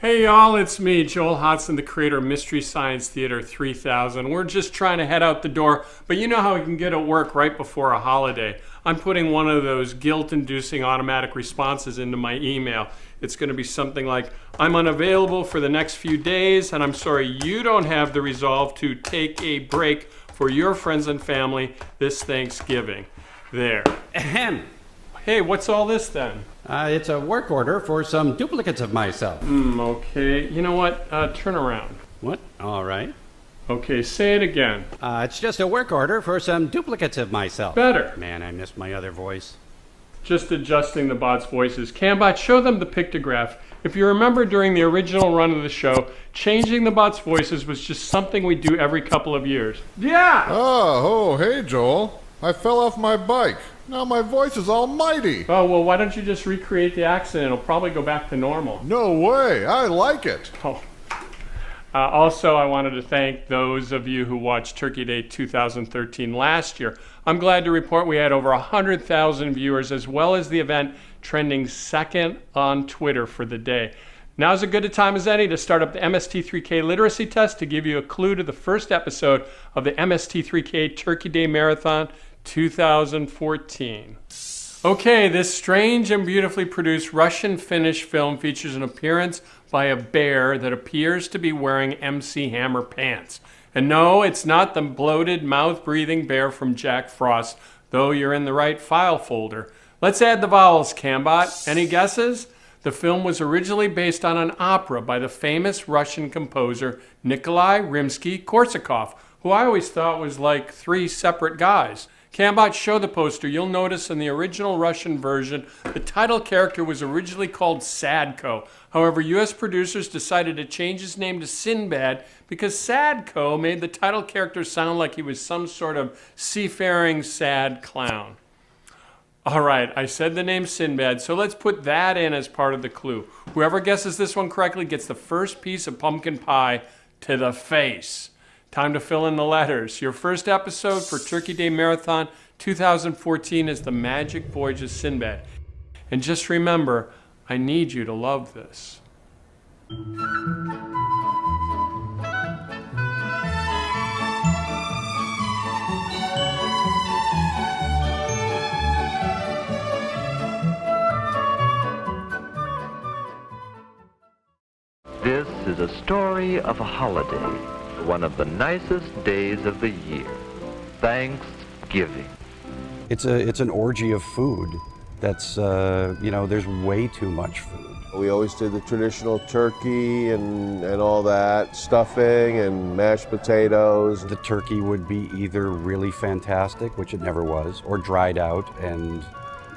Hey y'all, it's me, Joel Hodson, the creator of Mystery Science Theater 3000. We're just trying to head out the door, but you know how we can get at work right before a holiday. I'm putting one of those guilt-inducing automatic responses into my email. It's going to be something like, I'm unavailable for the next few days, and I'm sorry you don't have the resolve to take a break for your friends and family this Thanksgiving. There. Ahem. Hey, what's all this then? It's a work order for some duplicates of myself. Okay. You know what? Turn around. What? All right. Okay, say it again. It's just a work order for some duplicates of myself. Better. Man, I missed my other voice. Just adjusting the bot's voices. Cambot, show them the pictograph. If you remember during the original run of the show, changing the bot's voices was just something we do every couple of years. Yeah! Oh, hey, Joel. I fell off my bike. Now my voice is almighty. Oh, well, why don't you just recreate the accident? It'll probably go back to normal. No way. I like it. Oh. Also, I wanted to thank those of you who watched Turkey Day 2013 last year. I'm glad to report we had over 100,000 viewers, as well as the event trending second on Twitter for the day. Now's as good a time as any to start up the MST3K literacy test to give you a clue to the first episode of the MST3K Turkey Day Marathon 2014. Okay, this strange and beautifully produced Russian-Finnish film features an appearance by a bear that appears to be wearing MC Hammer pants. And no, it's not the bloated, mouth-breathing bear from Jack Frost, though you're in the right file folder. Let's add the vowels, Cambot. Any guesses? The film was originally based on an opera by the famous Russian composer Nikolai Rimsky-Korsakov, who I always thought was like three separate guys. Cambot, show the poster. You'll notice in the original Russian version, the title character was originally called Sadko. However, US producers decided to change his name to Sinbad because Sadko made the title character sound like he was some sort of seafaring sad clown. All right, I said the name Sinbad, so let's put that in as part of the clue. Whoever guesses this one correctly gets the first piece of pumpkin pie to the face. Time to fill in the letters. Your first episode for Turkey Day Marathon 2014 is The Magic Voyage of Sinbad. And just remember, I need you to love this. This is a story of a holiday, one of the nicest days of the year, Thanksgiving. It's an orgy of food. That's, there's way too much food. We always did the traditional turkey and all that, stuffing and mashed potatoes. The turkey would be either really fantastic, which it never was, or dried out, and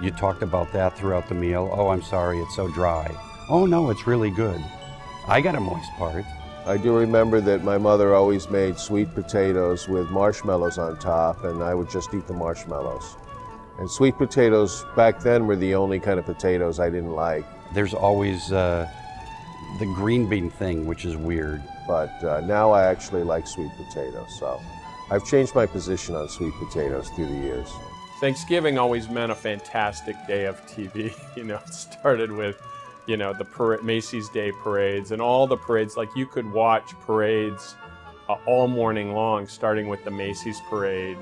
you talked about that throughout the meal. Oh, I'm sorry, it's so dry. Oh no, it's really good. I got a moist part. I do remember that my mother always made sweet potatoes with marshmallows on top, and I would just eat the marshmallows. And sweet potatoes back then were the only kind of potatoes I didn't like. There's always the green bean thing, which is weird. But now I actually like sweet potatoes, so I've changed my position on sweet potatoes through the years. Thanksgiving always meant a fantastic day of TV. It started with the Macy's Day parades and all the parades. Like, you could watch parades all morning long, starting with the Macy's parade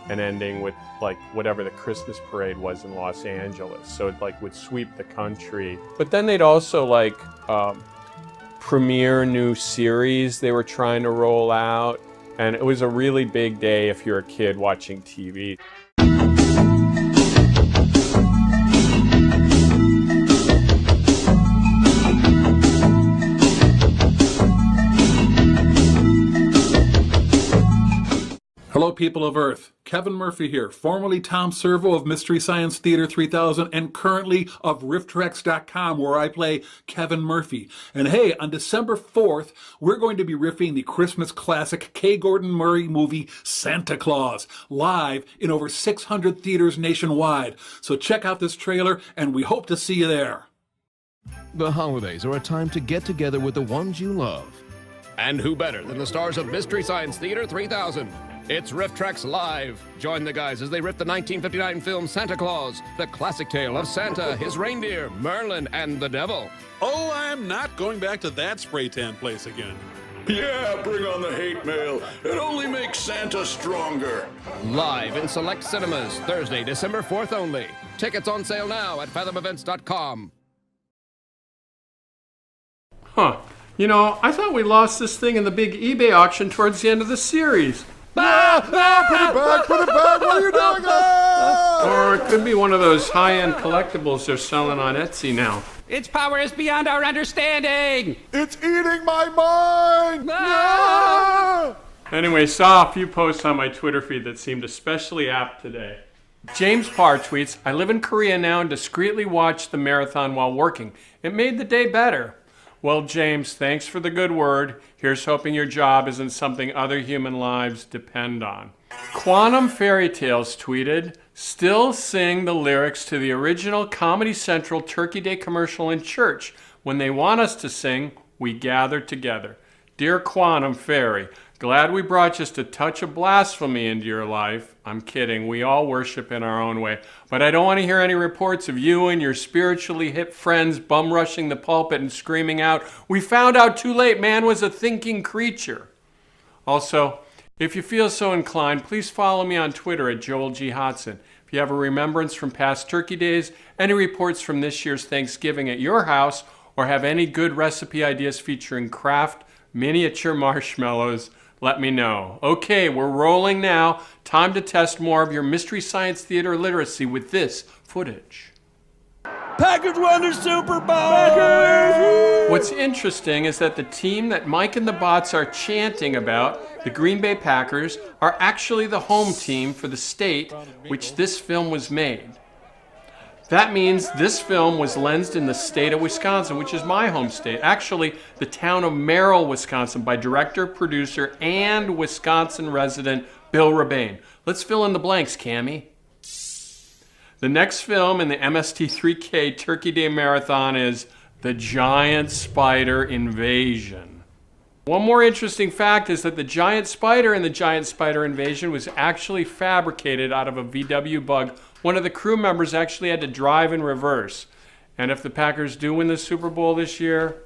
and ending with like whatever the Christmas parade was in Los Angeles. So it like would sweep the country. But then they'd also like premiere new series they were trying to roll out. And it was a really big day if you're a kid watching TV. Hello, people of Earth. Kevin Murphy here, formerly Tom Servo of Mystery Science Theater 3000 and currently of RiffTrex.com, where I play Kevin Murphy. And hey, on December 4th, we're going to be riffing the Christmas classic K. Gordon Murray movie Santa Claus, live in over 600 theaters nationwide. So check out this trailer, and we hope to see you there. The holidays are a time to get together with the ones you love. And who better than the stars of Mystery Science Theater 3000? It's RiffTrex Live. Join the guys as they rip the 1959 film Santa Claus, the classic tale of Santa, his reindeer, Merlin, and the devil. Oh, I'm not going back to that spray tan place again. Yeah, bring on the hate mail. It only makes Santa stronger. Live in select cinemas, Thursday, December 4th only. Tickets on sale now at fathomevents.com. Huh. You know, I thought we lost this thing in the big eBay auction towards the end of the series. Put it back! What are you doing? Ah! Or it could be one of those high-end collectibles they're selling on Etsy now. Its power is beyond our understanding! It's eating my mind! Ah! Anyway, saw a few posts on my Twitter feed that seemed especially apt today. James Parr tweets, I live in Korea now and discreetly watch the marathon while working. It made the day better. Well, James, thanks for the good word. Here's hoping your job isn't something other human lives depend on. Quantum Fairy Tales tweeted, still sing the lyrics to the original Comedy Central Turkey Day commercial in church. When they want us to sing, we gather together. Dear Quantum Fairy, glad we brought just a touch of blasphemy into your life. I'm kidding, we all worship in our own way. But I don't want to hear any reports of you and your spiritually hip friends bum rushing the pulpit and screaming out, we found out too late man was a thinking creature. Also, if you feel so inclined, please follow me on Twitter at Joel G. Hodson. If you have a remembrance from past turkey days, any reports from this year's Thanksgiving at your house, or have any good recipe ideas featuring craft miniature marshmallows, let me know. Okay, we're rolling now. Time to test more of your Mystery Science Theater literacy with this footage. Packers won the Super Bowl! Packers! What's interesting is that the team that Mike and the bots are chanting about, the Green Bay Packers, are actually the home team for the state which this film was made. That means this film was lensed in the state of Wisconsin, which is my home state. Actually, the town of Merrill, Wisconsin, by director, producer, and Wisconsin resident Bill Rebane. Let's fill in the blanks, Cammie. The next film in the MST3K Turkey Day Marathon is The Giant Spider Invasion. One more interesting fact is that the giant spider in the Giant Spider Invasion was actually fabricated out of a VW bug. One of the crew members actually had to drive in reverse. And if the Packers do win the Super Bowl this year,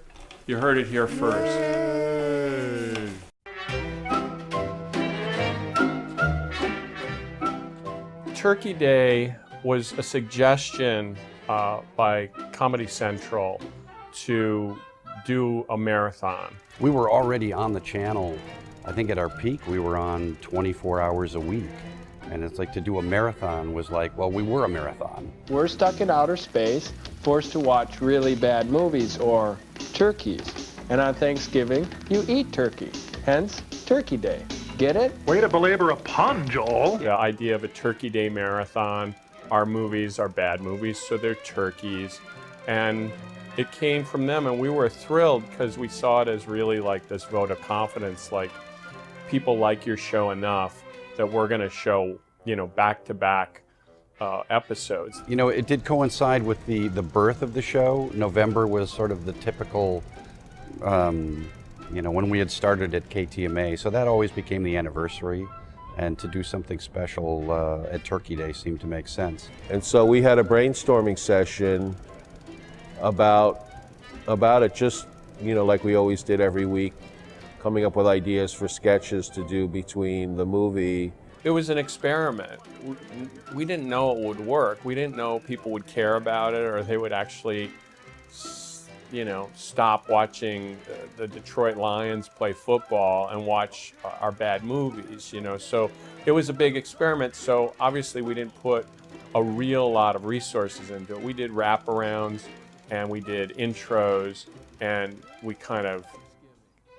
you heard it here first. Yay. Turkey Day was a suggestion by Comedy Central to do a marathon. We were already on the channel. I think at our peak, we were on 24 hours a week. And it's like to do a marathon was like, well, we were a marathon. We're stuck in outer space, forced to watch really bad movies or turkeys. And on Thanksgiving, you eat turkey. Hence, Turkey Day. Get it? Way to belabor a pun, Joel. The idea of a Turkey Day marathon, our movies are bad movies, so they're turkeys. And it came from them, and we were thrilled because we saw it as really like this vote of confidence, like people like your show enough that we're going to show, you know, back-to-back episodes. You know, it did coincide with the birth of the show. November was sort of the typical, you know, when we had started at KTMA. So that always became the anniversary. And to do something special at Turkey Day seemed to make sense. And so we had a brainstorming session about it, just, you know, like we always did every week, coming up with ideas for sketches to do between the movie. It was an experiment. We didn't know it would work. We didn't know people would care about it or they would actually, you know, stop watching the Detroit Lions play football and watch our bad movies, you know. So it was a big experiment. So obviously we didn't put a real lot of resources into it. We did wraparounds and we did intros and we kind of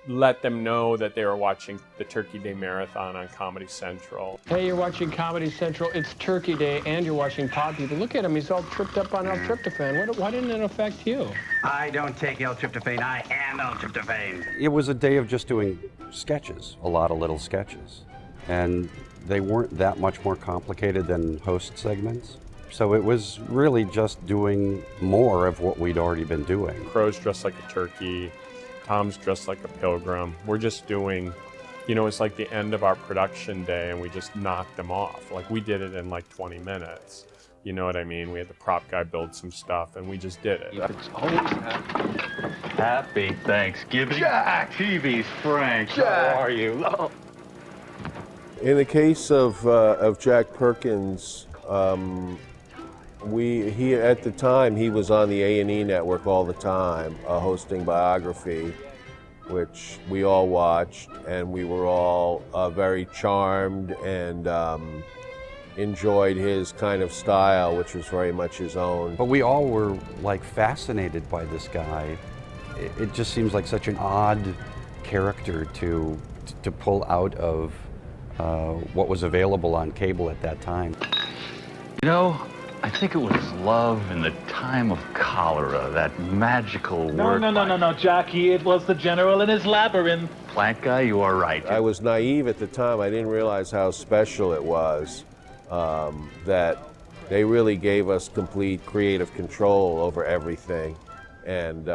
let them know that they were watching the Turkey Day Marathon on Comedy Central. Hey, you're watching Comedy Central. It's Turkey Day, and you're watching Pod People. Look at him. He's all tripped up on L-tryptophan. Why didn't it affect you? I don't take L-tryptophan. I am L-tryptophan. It was a day of just doing sketches, a lot of little sketches. And they weren't that much more complicated than host segments. So it was really just doing more of what we'd already been doing. Crow's dressed like a turkey. Tom's dressed like a pilgrim. We're just doing, you know, it's like the end of our production day and we just knocked them off. Like, we did it in like 20 minutes. You know what I mean? We had the prop guy build some stuff and we just did it. It's always happy Thanksgiving. Jack! TV's Frank. Jack. How are you? Oh. In the case of Jack Perkins, he at the time he was on the A&E network all the time, hosting Biography, which we all watched, and we were all very charmed and enjoyed his kind of style, which was very much his own. But we all were like fascinated by this guy. It just seems like such an odd character to pull out of what was available on cable at that time. You know, I think it was love in the time of cholera, that magical word. No, Jackie. It was the general in his labyrinth. Plant guy, you are right. I was naive at the time. I didn't realize how special it was, that they really gave us complete creative control over everything and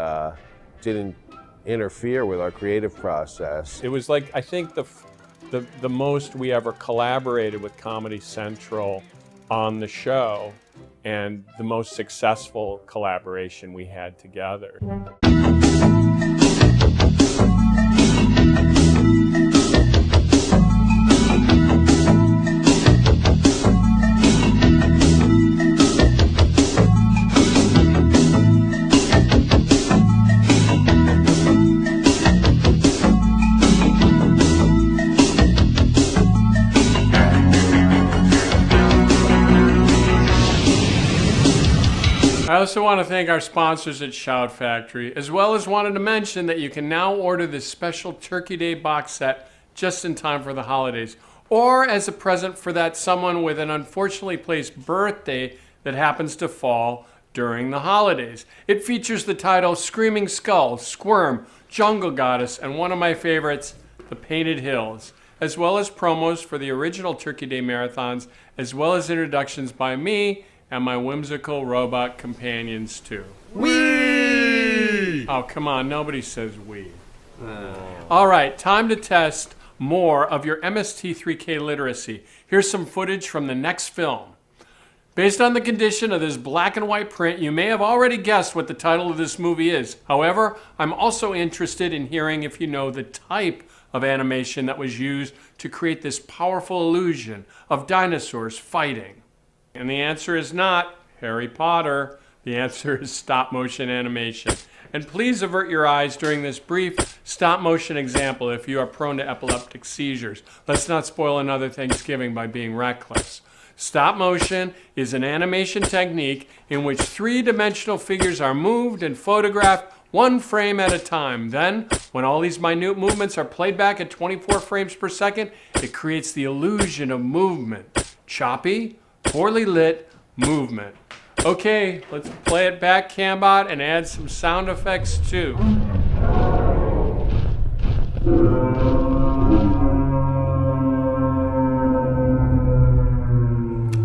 didn't interfere with our creative process. It was like, I think the most we ever collaborated with Comedy Central on the show, and the most successful collaboration we had together. I also want to thank our sponsors at Shout Factory, as well as wanted to mention that you can now order this special Turkey Day box set just in time for the holidays, or as a present for that someone with an unfortunately placed birthday that happens to fall during the holidays. It features the title Screaming Skull, Squirm, Jungle Goddess, and one of my favorites, The Painted Hills, as well as promos for the original Turkey Day marathons, as well as introductions by me and my whimsical robot companions too. Wee! Oh, come on, nobody says we. All right, time to test more of your MST3K literacy. Here's some footage from the next film. Based on the condition of this black and white print, you may have already guessed what the title of this movie is. However, I'm also interested in hearing if you know the type of animation that was used to create this powerful illusion of dinosaurs fighting. And the answer is not Harry Potter. The answer is stop motion animation. And please avert your eyes during this brief stop motion example if you are prone to epileptic seizures. Let's not spoil another Thanksgiving by being reckless. Stop motion is an animation technique in which three-dimensional figures are moved and photographed one frame at a time. Then, when all these minute movements are played back at 24 frames per second, it creates the illusion of movement. Choppy, poorly lit movement. Okay, let's play it back, Cambot, and add some sound effects too.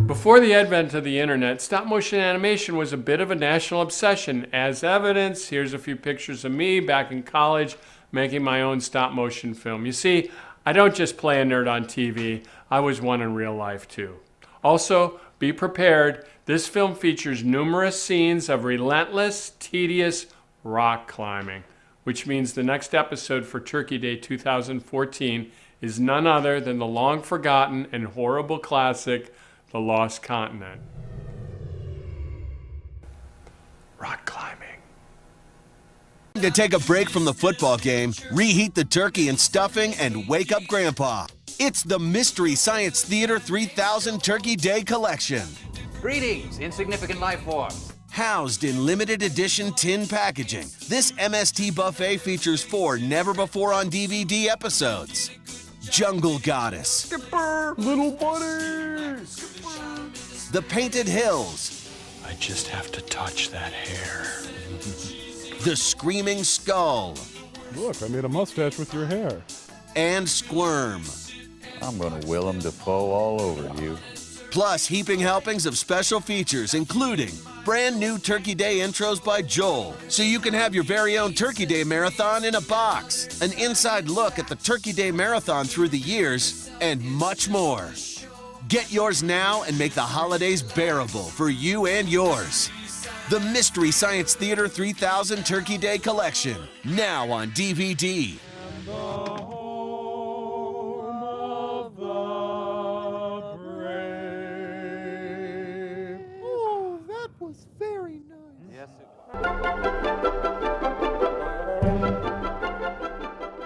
Before the advent of the internet, stop motion animation was a bit of a national obsession. As evidence, here's a few pictures of me back in college making my own stop motion film. You see, I don't just play a nerd on TV, I was one in real life too. Also, be prepared. This film features numerous scenes of relentless, tedious rock climbing, which means the next episode for Turkey Day 2014 is none other than the long-forgotten and horrible classic, The Lost Continent. Rock climbing. To take a break from the football game, reheat the turkey and stuffing, and wake up Grandpa. It's the Mystery Science Theater 3000 Turkey Day Collection. Greetings, insignificant life forms. Housed in limited edition tin packaging, this MST buffet features 4 never-before-on-DVD episodes. Jungle Goddess. Skipper! Little buddy! Skipper. The Painted Hills. I just have to touch that hair. The Screaming Skull. Look, I made a mustache with your hair. And Squirm. I'm gonna Willem Dafoe all over you. Plus, heaping helpings of special features, including brand new Turkey Day intros by Joel, so you can have your very own Turkey Day Marathon in a box, an inside look at the Turkey Day Marathon through the years, and much more. Get yours now and make the holidays bearable for you and yours. The Mystery Science Theater 3000 Turkey Day Collection, now on DVD. Oh, that was very nice. Yes,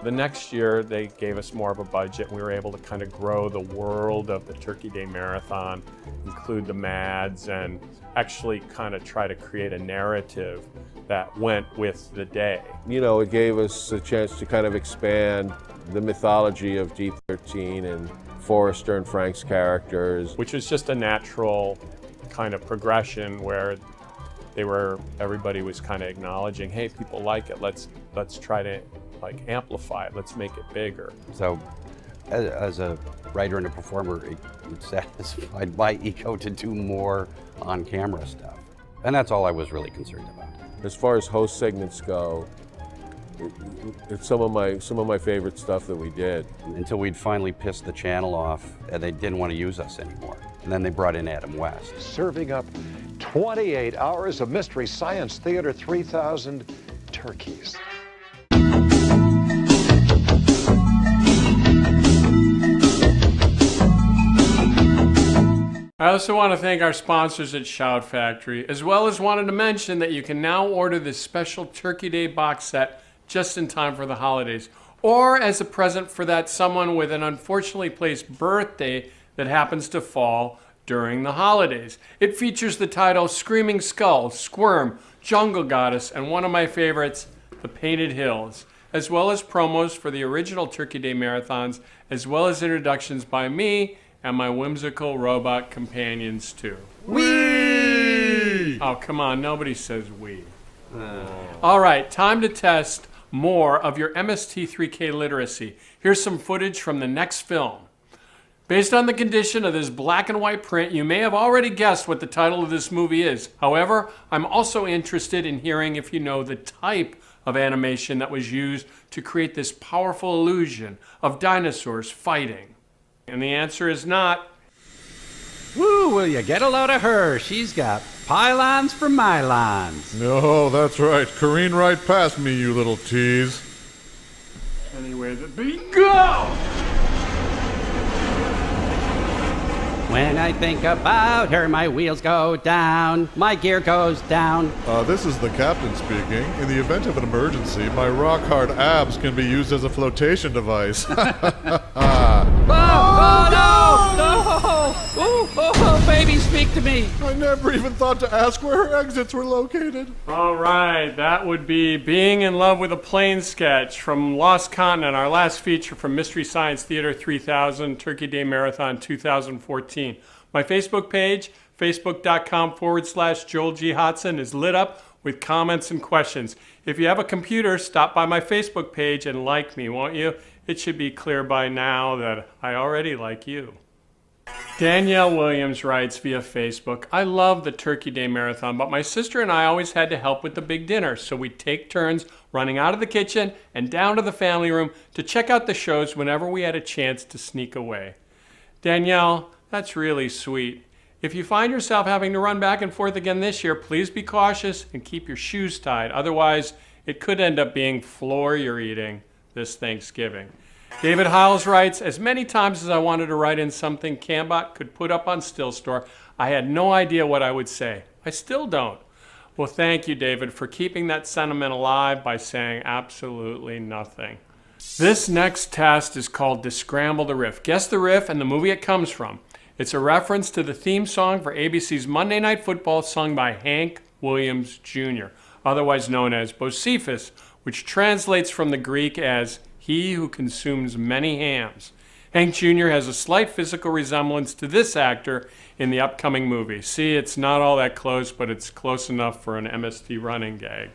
The next year, they gave us more of a budget. We were able to kind of grow the world of the Turkey Day Marathon, include the Mads, and actually kind of try to create a narrative that went with the day. You know, it gave us a chance to kind of expand the mythology of D13 and Forrester and Frank's characters. Which was just a natural kind of progression where everybody was kind of acknowledging, hey, people like it, let's try to amplify it, let's make it bigger. So as a writer and a performer, it satisfied my ego to do more on-camera stuff. And that's all I was really concerned about. As far as host segments go, it's some of my favorite stuff that we did. Until we'd finally pissed the channel off and they didn't want to use us anymore. And then they brought in Adam West. Serving up 28 hours of Mystery Science Theater 3000 turkeys. I also want to thank our sponsors at Shout Factory, as well as wanted to mention that you can now order this special Turkey Day box set just in time for the holidays, or as a present for that someone with an unfortunately placed birthday that happens to fall during the holidays. It features the title Screaming Skull, Squirm, Jungle Goddess, and one of my favorites, The Painted Hills, as well as promos for the original Turkey Day marathons, as well as introductions by me and my whimsical robot companions too. Whee! Oh, come on, nobody says we. All right, time to test more of your MST3K literacy. Here's some footage from the next film. Based on the condition of this black and white print, you may have already guessed what the title of this movie is. However, I'm also interested in hearing if you know the type of animation that was used to create this powerful illusion of dinosaurs fighting. And the answer is not. Woo, will you get a load of her? She's got pylons for mylons. No, that's right. Careen right past me, you little tease. Anyway, the beat go! When I think about her, my wheels go down, my gear goes down. This is the captain speaking. In the event of an emergency, my rock-hard abs can be used as a flotation device. Oh, no! No! Oh, baby, speak to me. I never even thought to ask where her exits were located. All right, that would be Being in Love with a Plane sketch from Lost Continent, our last feature from Mystery Science Theater 3000 Turkey Day Marathon 2014. My Facebook page, facebook.com/Joel G. Hodson, is lit up with comments and questions. If you have a computer, stop by my Facebook page and like me, won't you? It should be clear by now that I already like you. Danielle Williams writes via Facebook, I love the Turkey Day Marathon, but my sister and I always had to help with the big dinner, so we'd take turns running out of the kitchen and down to the family room to check out the shows whenever we had a chance to sneak away. Danielle, that's really sweet. If you find yourself having to run back and forth again this year, please be cautious and keep your shoes tied. Otherwise, it could end up being floor you're eating this Thanksgiving. David Hiles writes, as many times as I wanted to write in something Cambot could put up on Still Store, I had no idea what I would say. I still don't. Well, thank you, David, for keeping that sentiment alive by saying absolutely nothing. This next test is called Descramble the Riff. Guess the riff and the movie it comes from. It's a reference to the theme song for ABC's Monday Night Football sung by Hank Williams Jr., otherwise known as Bocephus, which translates from the Greek as he who consumes many hams. Hank Jr. has a slight physical resemblance to this actor in the upcoming movie. See, it's not all that close, but it's close enough for an MST running gag.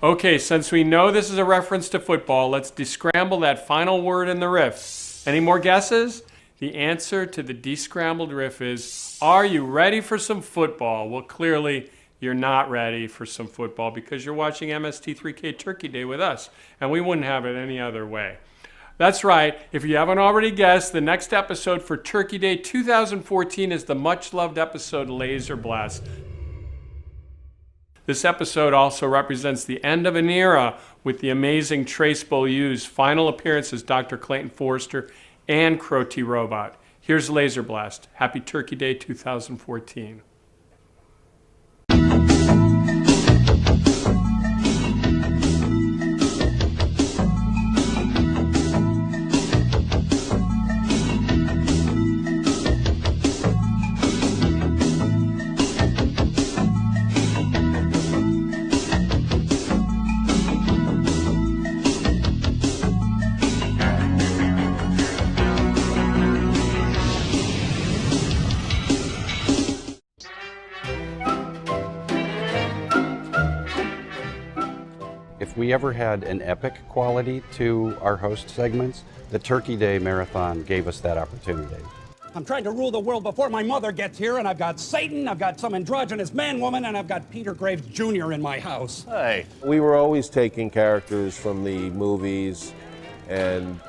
Okay, since we know this is a reference to football, let's descramble that final word in the riff. Any more guesses? The answer to the descrambled riff is, are you ready for some football? Well, clearly you're not ready for some football because you're watching MST3K Turkey Day with us, and we wouldn't have it any other way. That's right. If you haven't already guessed, the next episode for Turkey Day 2014 is the much-loved episode Laser Blast. This episode also represents the end of an era with the amazing Trace Beaulieu's final appearance as Dr. Clayton Forrester and Crow T. Robot. Here's Laser Blast. Happy Turkey Day 2014. If we ever had an epic quality to our host segments, the Turkey Day Marathon gave us that opportunity. I'm trying to rule the world before my mother gets here, and I've got Satan, I've got some androgynous man-woman, and I've got Peter Graves Jr. in my house. Hey. We were always taking characters from the movies and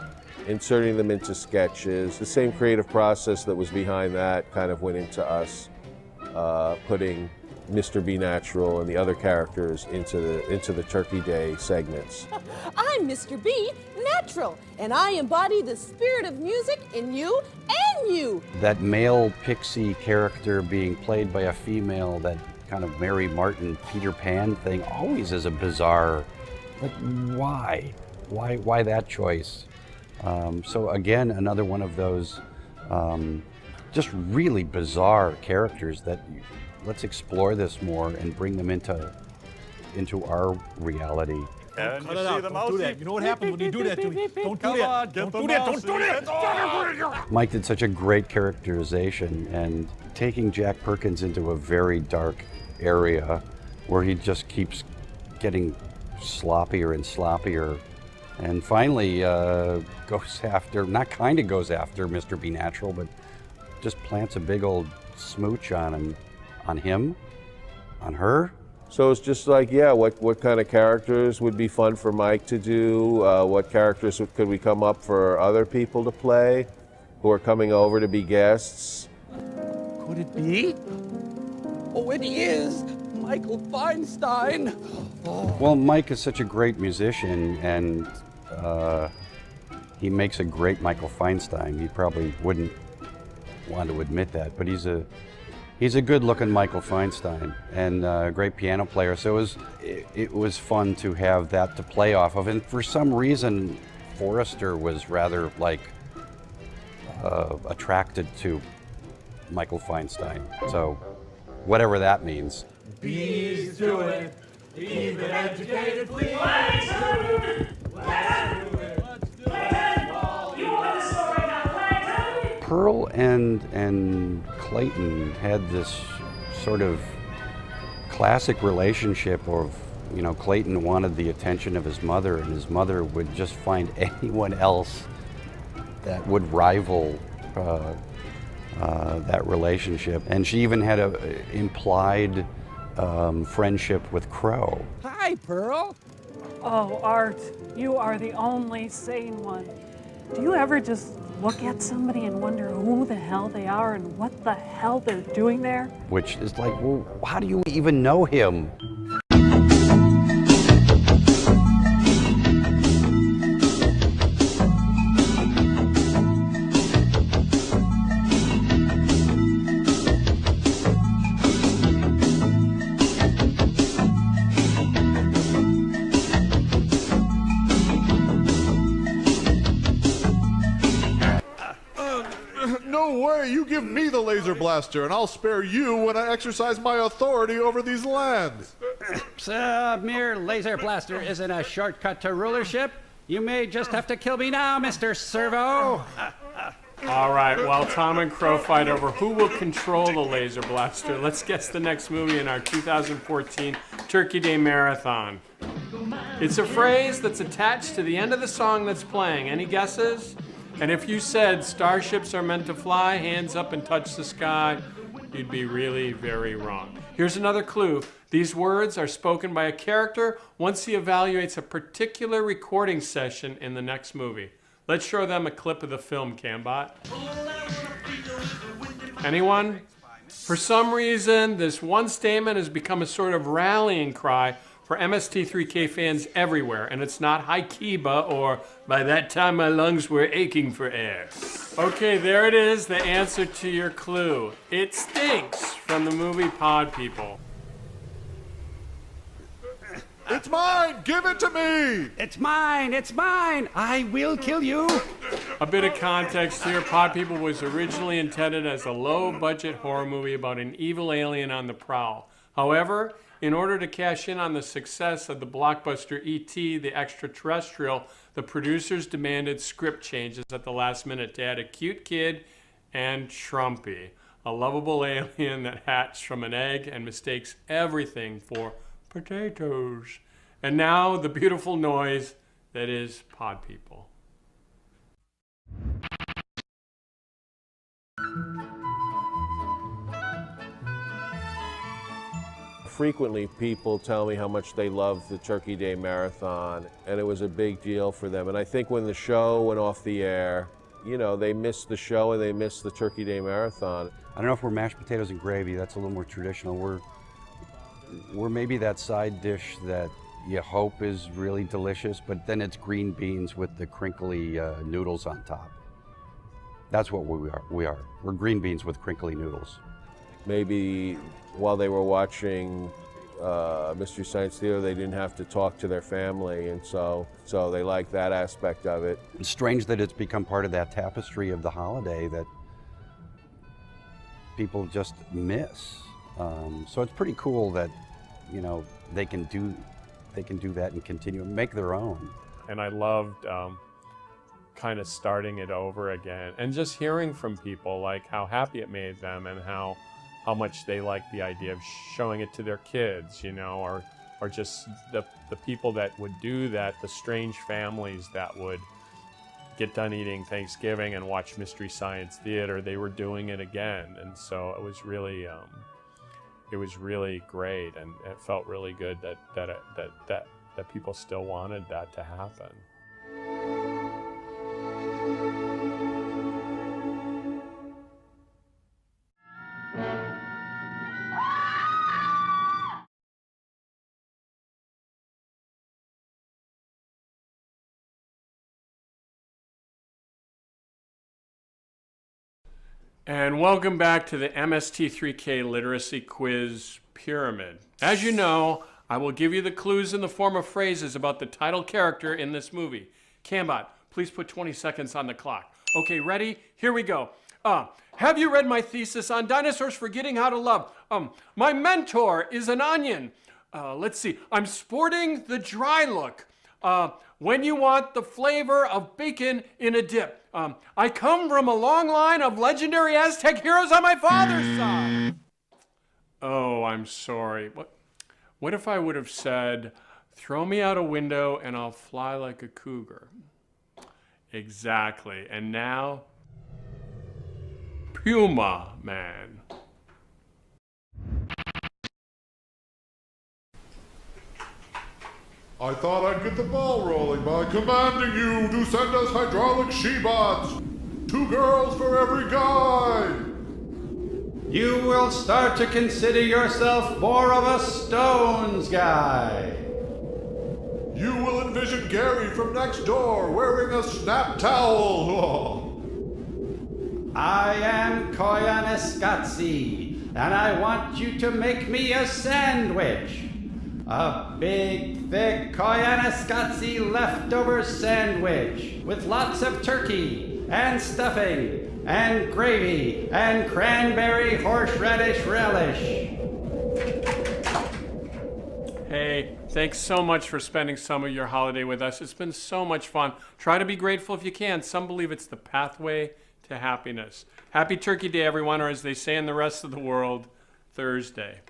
inserting them into sketches. The same creative process that was behind that kind of went into us putting Mr. B Natural and the other characters into the Turkey Day segments. I'm Mr. B Natural, and I embody the spirit of music in you and you. That male pixie character being played by a female, that kind of Mary Martin, Peter Pan thing, always is a bizarre, like, why? Why that choice? So again, another one of those just really bizarre characters that let's explore this more and bring them into our reality. Cut it out. Don't do that. You know what happens when you do that to me? Don't do that. Don't do that. Don't do that. Mike did such a great characterization, and taking Jack Perkins into a very dark area where he just keeps getting sloppier and sloppier, and finally goes after Mr. B Natural, but just plants a big old smooch on him. On him? On her? So it's just like, yeah, what kind of characters would be fun for Mike to do? What characters could we come up for other people to play who are coming over to be guests? Could it be? Oh, it is! Michael Feinstein! Oh. Well, Mike is such a great musician, and he makes a great Michael Feinstein. He probably wouldn't want to admit that, but he's a good-looking Michael Feinstein and a great piano player. So it was fun to have that to play off of. And for some reason, Forrester was rather attracted to Michael Feinstein. So whatever that means. Bees do it. Even educated fleas do it. Let's do it. Let's do it. You want the story now? Pearl and Clayton had this sort of classic relationship of, Clayton wanted the attention of his mother, and his mother would just find anyone else that would rival that relationship. And she even had a implied friendship with Crow. Hi, Pearl. Oh, Art, you are the only sane one. Do you ever just look at somebody and wonder who the hell they are and what the hell they're doing there? Which is like, well, how do you even know him? No way! You give me the laser blaster, and I'll spare you when I exercise my authority over these lands. Mere laser blaster isn't a shortcut to rulership. You may just have to kill me now, Mr. Servo. All right, while Tom and Crow fight over who will control the laser blaster, let's guess the next movie in our 2014 Turkey Day Marathon. It's a phrase that's attached to the end of the song that's playing. Any guesses? And if you said starships are meant to fly, hands up and touch the sky, you'd be really very wrong. Here's another clue. These words are spoken by a character once he evaluates a particular recording session in the next movie. Let's show them a clip of the film, Cambot. Anyone? For some reason, this one statement has become a sort of rallying cry for MST3K fans everywhere, and it's not "Hi Kiba" or "By that time my lungs were aching for air." Okay, there it is, the answer to your clue. It stinks from the movie Pod People. It's mine! Give it to me! It's mine! It's mine! I will kill you! A bit of context here. Pod People was originally intended as a low-budget horror movie about an evil alien on the prowl. However, in order to cash in on the success of the blockbuster E.T. the Extraterrestrial, the producers demanded script changes at the last minute to add a cute kid and Trumpy, a lovable alien that hatched from an egg and mistakes everything for potatoes. And now the beautiful noise that is Pod People. Frequently, people tell me how much they love the Turkey Day Marathon, and it was a big deal for them. And I think when the show went off the air, you know, they missed the show and they missed the Turkey Day Marathon. I don't know if we're mashed potatoes and gravy. That's a little more traditional. We're maybe that side dish that you hope is really delicious, but then it's green beans with the crinkly noodles on top. That's what we are. We're green beans with crinkly noodles. Maybe while they were watching Mystery Science Theater, they didn't have to talk to their family, and so they like that aspect of it. It's strange that it's become part of that tapestry of the holiday that people just miss. So it's pretty cool that, you know, they can do that and continue and make their own. And I loved kind of starting it over again and just hearing from people like how happy it made them and how much they like the idea of showing it to their kids, you know, or just the people that would do that, the strange families that would get done eating Thanksgiving and watch Mystery Science Theater. They were doing it again, and so it was really great, and it felt really good that people still wanted that to happen. And welcome back to the MST3K Literacy Quiz Pyramid. As you know, I will give you the clues in the form of phrases about the title character in this movie. Cambot, please put 20 seconds on the clock. Okay, ready? Here we go. Have you read my thesis on dinosaurs forgetting how to love? My mentor is an onion. Let's see. I'm sporting the dry look. When you want the flavor of bacon in a dip. I come from a long line of legendary Aztec heroes on my father's side. Oh, I'm sorry. What if I would have said, throw me out a window and I'll fly like a cougar? Exactly. And now, Puma Man. I thought I'd get the ball rolling by commanding you to send us hydraulic she-bots. 2 girls for every guy. You will start to consider yourself more of a Stones guy. You will envision Gary from next door wearing a snap towel. I am Koyaanisqatsi, and I want you to make me a sandwich. A big, thick Koyaanisqatsi leftover sandwich with lots of turkey and stuffing and gravy and cranberry horseradish relish. Hey, thanks so much for spending some of your holiday with us. It's been so much fun. Try to be grateful if you can. Some believe it's the pathway to happiness. Happy Turkey Day, everyone, or as they say in the rest of the world, Thursday.